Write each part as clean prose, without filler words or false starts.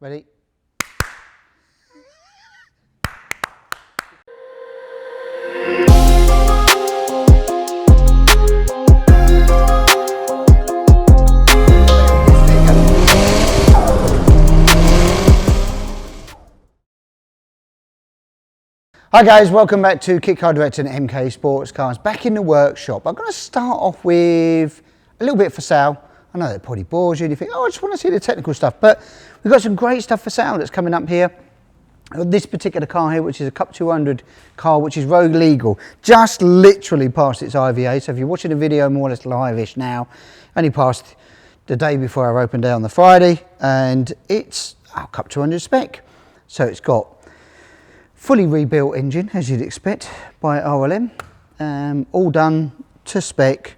Ready? Hi guys, welcome back to Kit Car Director and MK Sportscars. Back in the workshop. I'm going to start off with a little bit for sale. I know that probably bores you and you think, oh, I just want to see the technical stuff, but we've got some great stuff for sale that's coming up here. This particular car here, which is a Cup 200 car, which is road legal, just literally passed its IVA. So if you're watching the video more or less live-ish now, only passed the day before our open day on the Friday, and it's our Cup 200 spec. So it's got fully rebuilt engine, as you'd expect, by RLM, all done to spec,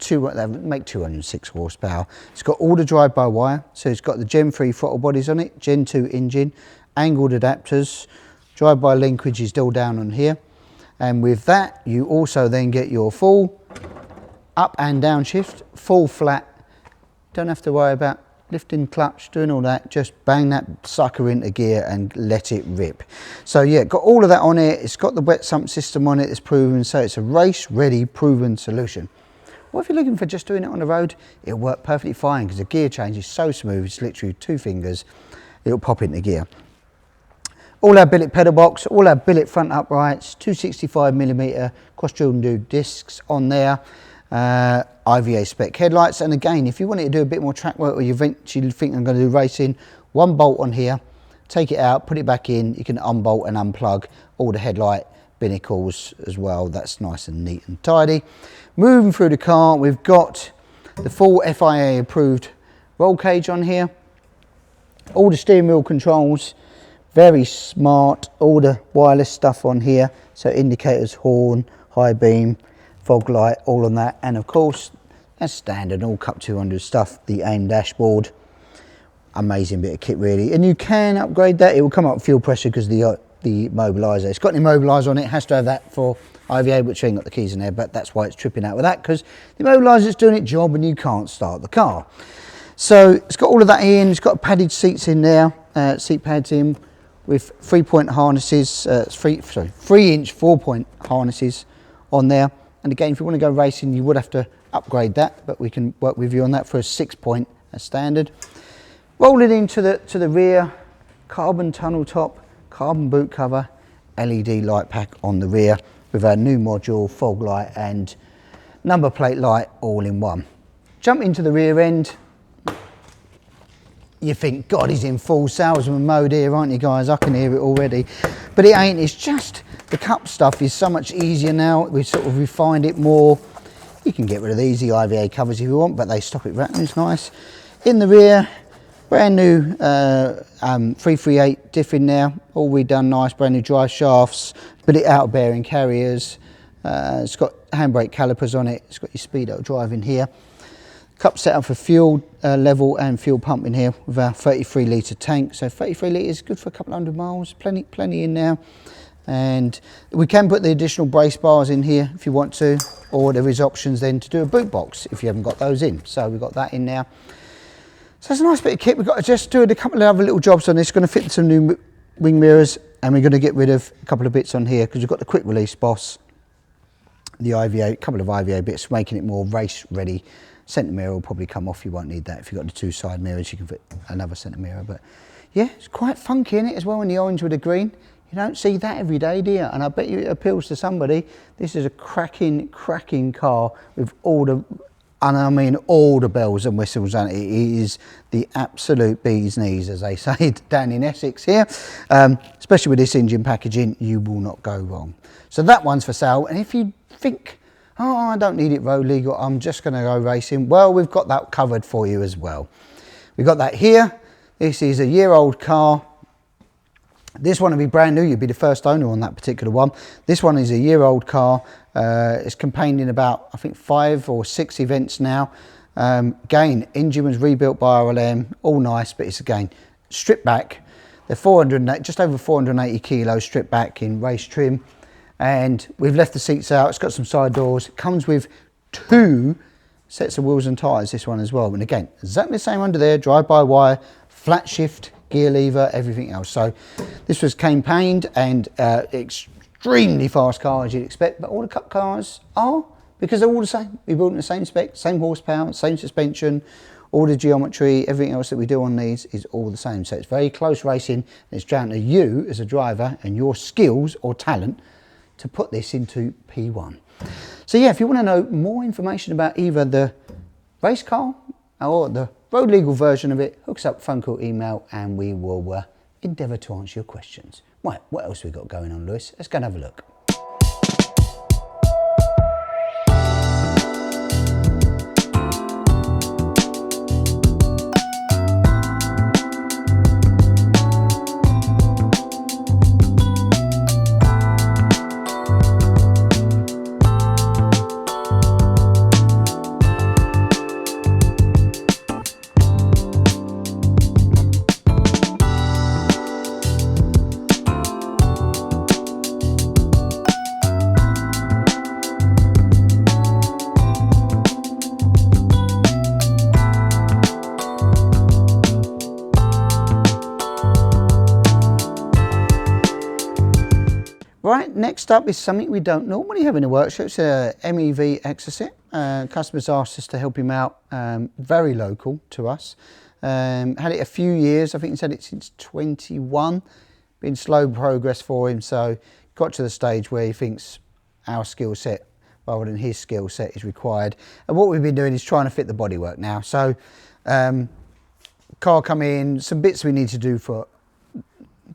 they make 206 horsepower. It's got all the drive-by-wire, so it's got the Gen 3 throttle bodies on it, Gen 2 engine, angled adapters, drive-by linkage is still down on here, and with that you also then get your full up and down shift, full flat, don't have to worry about lifting clutch, doing all that, just bang that sucker into gear and let it rip. So yeah, got all of that on it. It's got the wet sump system on it, it's proven, so it's a race ready proven solution. Well, if you're looking for just doing it on the road, it'll work perfectly fine because the gear change is so smooth, it's literally 2 fingers, it'll pop into gear. All our billet pedal box, all our billet front uprights, 265mm cross-drilled new discs on there. IVA spec headlights, and again, if you wanted to do a bit more track work or you eventually think I'm going to do racing, 1 bolt on here, take it out, put it back in, you can unbolt and unplug all the headlight binnacles as well. That's nice and neat and tidy. Moving through the car, we've got the full FIA approved roll cage on here, all the steering wheel controls, very smart, all the wireless stuff on here, so indicators, horn, high beam, fog light, all on that, and of course that's standard all Cup 200 stuff, the AIM dashboard. Amazing bit of kit really, and you can upgrade that. It will come up with fuel pressure because the immobiliser, it's got an immobiliser on it, has to have that for IVA, which ain't got the keys in there, but that's why it's tripping out with that, because the immobiliser's doing its job and you can't start the car. So it's got all of that in, it's got padded seats in there, seat pads in with 3-point harnesses, 3-inch 4-point harnesses on there. And again, if you want to go racing, you would have to upgrade that, but we can work with you on that for a 6-point as standard. Rolling into the rear, carbon tunnel top, carbon boot cover, LED light pack on the rear with our new module, fog light and number plate light all in one. Jump into the rear end. You think, God, he's in full salesman mode here, aren't you guys? I can hear it already. But it ain't, it's just the Cup stuff is so much easier now. We've sort of refined it more. You can get rid of these, the IVA covers if you want, but they stop it rattling, it's nice. In the rear, brand new 338 diff in there, all redone nice, brand new drive shafts, billet outer bearing carriers. It's got handbrake calipers on it, it's got your speedo drive in here. Cup set up for fuel level and fuel pump in here with our 33 litre tank. So 33 litres, good for a couple 100 miles, plenty in there. And we can put the additional brace bars in here if you want to, or there is options then to do a boot box if you haven't got those in. So we've got that in now. So it's a nice bit of kit. We've got to just do a couple of other little jobs on this. Going to fit some new wing mirrors, and we're going to get rid of a couple of bits on here because we've got the quick release boss, the IVA, a couple of IVA bits, making it more race ready. Centre mirror will probably come off, you won't need that. If you've got the 2 side mirrors, you can fit another centre mirror. But yeah, it's quite funky in it as well, in the orange with the green. You don't see that every day, do you? And I bet you it appeals to somebody. This is a cracking car with all the, and I mean all the bells and whistles on it. It is the absolute bee's knees, as they say down in Essex here. Especially with this engine packaging, you will not go wrong. So that one's for sale. And if you think, oh, I don't need it road legal, I'm just going to go racing, well, we've got that covered for you as well. We've got that here. This is a year-old car. This one will be brand new, you'll be the first owner on that particular one. This one is a year-old car. It's campaigned in about, I think, 5 or 6 events now. Again, engine was rebuilt by RLM, all nice, but it's again, stripped back. They're just over 480 kilos stripped back in race trim. And we've left the seats out, it's got some side doors. It comes with 2 sets of wheels and tyres, this one as well. And again, exactly the same under there, drive-by-wire, flat shift gear lever, everything else. So this was campaigned and extremely fast car as you'd expect, but all the Cup cars are, because they're all the same. We built in the same spec, same horsepower, same suspension, all the geometry, everything else that we do on these is all the same. So it's very close racing, and it's down to you as a driver and your skills or talent to put this into P1. So yeah, if you want to know more information about either the race car or the road legal version of it, hook us up, phone call, email, and we will endeavour to answer your questions. Right, what else we got going on, Lewis? Let's go and have a look. Right, next up is something we don't normally have in the workshop. It's a MEV Exocet. Customers asked us to help him out, very local to us. Had it a few years, I think he's had it since 21. Been slow progress for him, so got to the stage where he thinks our skill set rather than his skill set is required. And what we've been doing is trying to fit the bodywork now. So car come in, some bits we need to do for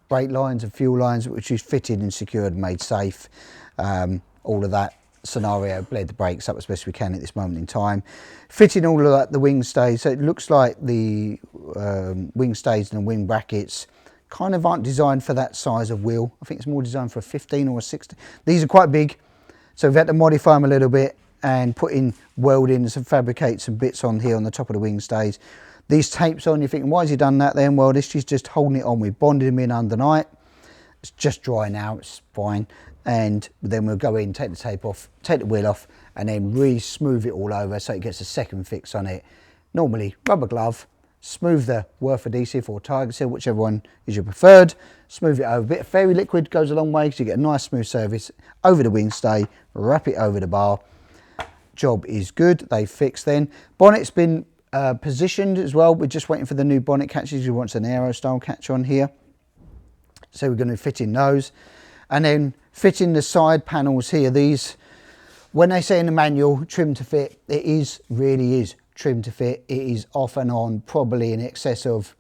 brake lines and fuel lines, which is fitted and secured and made safe. All of that scenario, bled the brakes up as best we can at this moment in time. Fitting all of that, the wing stays, so it looks like the wing stays and the wing brackets kind of aren't designed for that size of wheel. I think it's more designed for a 15 or a 16. These are quite big, so we've had to modify them a little bit and put in weldings and fabricate some bits on here on the top of the wing stays. These tapes on, you're thinking, why has he done that then? Well, this is just holding it on. We bonded them in undernight. It's just dry now, it's fine. And then we'll go in, take the tape off, take the wheel off, and then re-smooth it all over so it gets a second fix on it. Normally, rubber glove, smooth the Worth adhesive or Tiger Seal, whichever one is your preferred. Smooth it over. A bit of fairy liquid goes a long way, so you get a nice smooth surface over the wing stay, wrap it over the bar. Job is good, they fixed then. Bonnet's been positioned as well. We're just waiting for the new bonnet catches. He wants an aero style catch on here, so we're going to fit in those, and then fit in the side panels here. These, when they say in the manual trim to fit, it really is trim to fit. It is off and on probably in excess of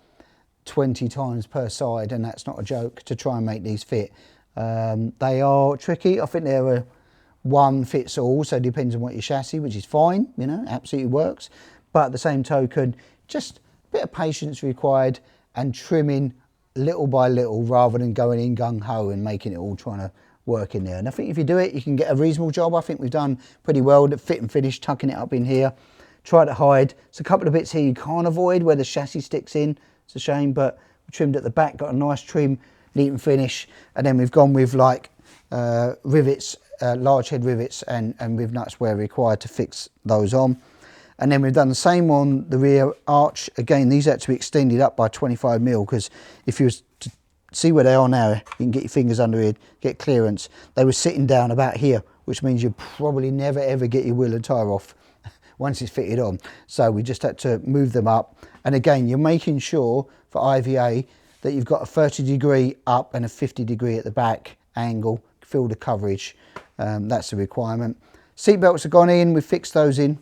20 times per side, and that's not a joke, to try and make these fit. They are tricky. I think they're a one fits all, so it depends on what your chassis, which is fine, you know, absolutely works. But at the same token, just a bit of patience required and trimming little by little rather than going in gung-ho and making it all trying to work in there. And I think if you do it, you can get a reasonable job. I think we've done pretty well. The fit and finish, tucking it up in here. Try to hide. There's a couple of bits here you can't avoid where the chassis sticks in. It's a shame, but we trimmed at the back, got a nice trim, neat and finish. And then we've gone with like rivets, large head rivets and riv nuts where required to fix those on. And then we've done the same on the rear arch. Again, these had to be extended up by 25mm, because if you was to see where they are now, you can get your fingers under here, get clearance. They were sitting down about here, which means you probably never ever get your wheel and tyre off once it's fitted on. So we just had to move them up. And again, you're making sure for IVA that you've got a 30° up and a 50° at the back angle, fill the coverage. That's the requirement. Seat belts have gone in, we've fixed those in.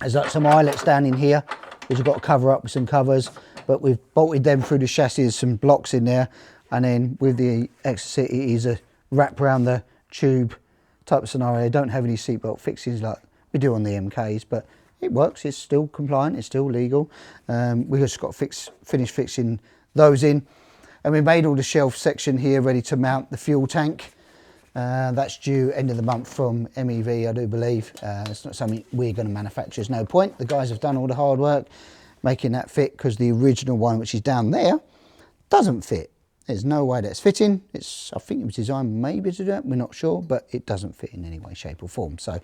There's like some eyelets down in here, which we've got to cover up with some covers, but we've bolted them through the chassis. There's some blocks in there, and then with the Exocet, it is a wrap around the tube type of scenario. Don't have any seatbelt fixings like we do on the MKs, but it works. It's still compliant. It's still legal. We've just got to finish fixing those in, and we made all the shelf section here ready to mount the fuel tank. That's due end of the month from MEV, I do believe. It's not something we're going to manufacture. There's no point. The guys have done all the hard work making that fit, because the original one, which is down there, doesn't fit. There's no way that's fitting. I think it was designed maybe to do that. We're not sure, but it doesn't fit in any way, shape or form. So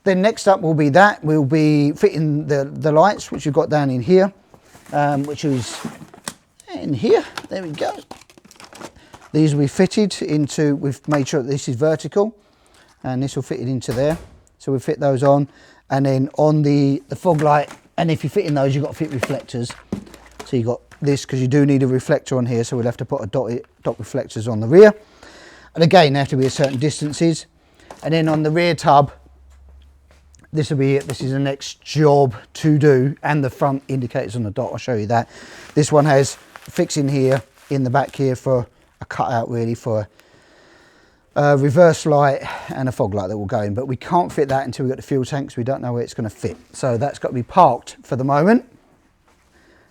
then next up will be that. We'll be fitting the lights, which we've got down in here, which is in here, there we go. These will be fitted into, we've made sure that this is vertical, and this will fit it into there. So we fit those on, and then on the fog light, and if you fit in those, you've got to fit reflectors. So you've got this, because you do need a reflector on here, so we'll have to put a dot reflectors on the rear. And again, they have to be at certain distances. And then on the rear tub, this will be it. This is the next job to do, and the front indicators on the dot, I'll show you that. This one has fixing here in the back here for a cutout really for a reverse light and a fog light that will go in, but we can't fit that until we've got the fuel tanks. We don't know where it's going to fit, so that's got to be parked for the moment.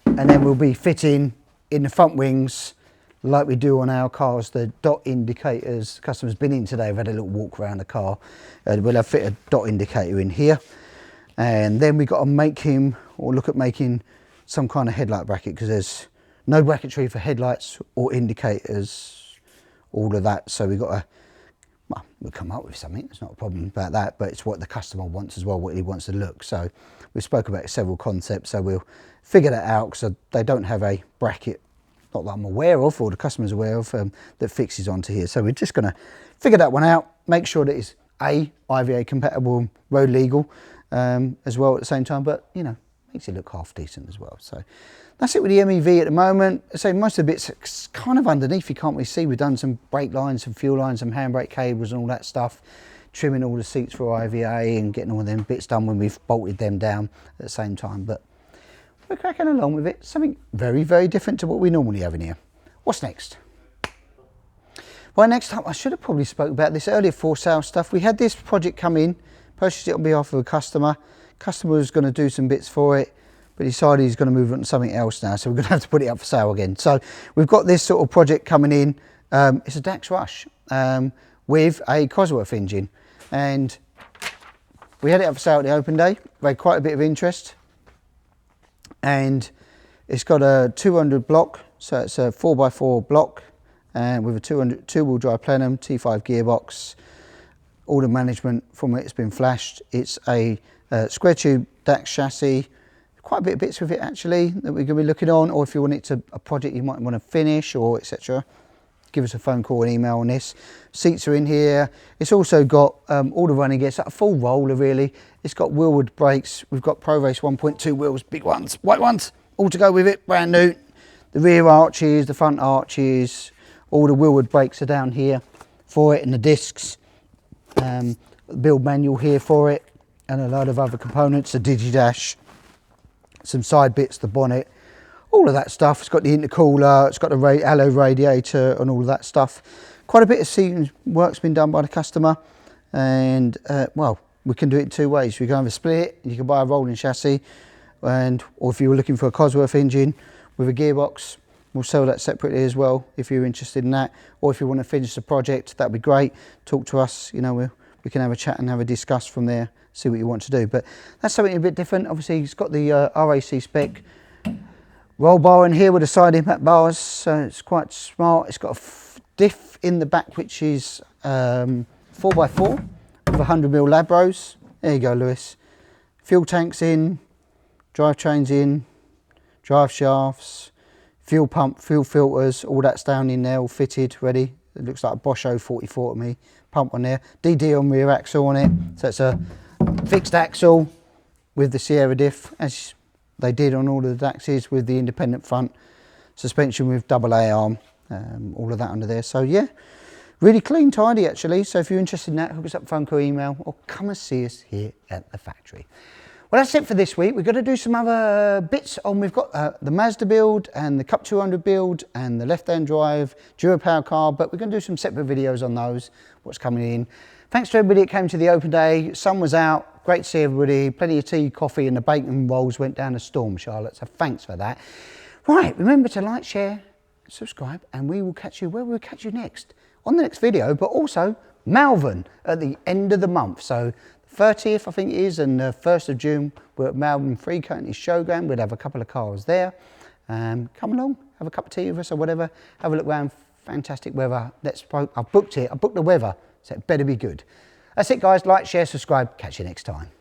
And then we'll be fitting in the front wings like we do on our cars, the dot indicators. The customer's been in today, we've had a little walk around the car. We'll have fit a dot indicator in here. And then we've got to make him, or look at making some kind of headlight bracket, because there's no bracketry for headlights or indicators, all of that. So we've got to, well, we'll come up with something, it's not a problem about that, but it's what the customer wants as well, what he wants to look. So we spoke about several concepts, so we'll figure that out, because they don't have a bracket, not that I'm aware of, or the customer's aware of, that fixes onto here. So we're just going to figure that one out, make sure that it's IVA compatible, road legal as well at the same time, but you know, makes it look half decent as well. So that's it with the MEV at the moment. So most of the bits kind of underneath, you can't really see. We've done some brake lines, some fuel lines, some handbrake cables and all that stuff, trimming all the seats for IVA and getting all them bits done when we've bolted them down at the same time. But we're cracking along with it. Something very, very different to what we normally have in here. What's next? Well, next up, I should have probably spoke about this earlier, for sale stuff. We had this project come in, purchased it on behalf of a customer. Customer was going to do some bits for it, but decided he's going to move on to something else now, so we're going to have to put it up for sale again. So we've got this sort of project coming in. It's a DAX Rush with a Cosworth engine, and we had it up for sale at the open day. We had quite a bit of interest, and it's got a 200 block, so it's a 4x4 block, and with a 200 two-wheel drive plenum, T5 gearbox. All the management from it's been flashed. It's a square tube DAX chassis. Quite a bit of bits with it actually that we're going to be looking on, or if you want it to a project you might want to finish or etc., give us a phone call and email on this. Seats are in here. It's also got all the running gear. It's like a full roller really. It's got Willwood brakes. We've got Pro Race 1.2 wheels, big ones, white ones, all to go with it, brand new. The rear arches, the front arches, all the Willwood brakes are down here for it, and the discs. The build manual here for it, and a load of other components, the Digidash, some side bits, the bonnet, all of that stuff. It's got the intercooler, it's got the alloy radiator and all of that stuff. Quite a bit of seating work's been done by the customer, and well, we can do it in two ways. We can either split it, and you can buy a rolling chassis, or if you were looking for a Cosworth engine with a gearbox, we'll sell that separately as well if you're interested in that. Or if you want to finish the project, that'd be great. Talk to us, you know, we can have a chat and have a discuss from there, see what you want to do. But that's something a bit different. Obviously, it's got the RAC spec roll bar in here with the side impact bars, so it's quite smart. It's got a diff in the back, which is 4x4 with 100mm Labros. There you go, Lewis. Fuel tanks in, drivetrains in, drive shafts, fuel pump, fuel filters, all that's down in there, all fitted, ready. It looks like a Bosch 044 to me. Pump on there, DD on rear axle on it. So it's a fixed axle with the Sierra diff, as they did on all of the Daxes, with the independent front. Suspension with AA arm, all of that under there. So yeah, really clean, tidy actually. So if you're interested in that, hook us up, phone call, email, or come and see us here at the factory. Well, that's it for this week. We've got to do some other bits on. We've got the Mazda build and the Cup 200 build and the left-hand drive Dura Power car, but we're going to do some separate videos on those, what's coming in. Thanks to everybody that came to the open day. Sun was out. Great to see everybody. Plenty of tea, coffee, and the bacon rolls went down a storm, Charlotte. So thanks for that. Right, remember to like, share, subscribe, and we will catch you where we'll catch you next on the next video, but also Malvern at the end of the month. So 30th, I think it is, and the 1st of June, we're at Malvern Free County Showground. We'll have a couple of cars there. Come along, have a cup of tea with us or whatever. Have a look around. Fantastic weather. I've booked it. I booked the weather, so it better be good. That's it, guys. Like, share, subscribe. Catch you next time.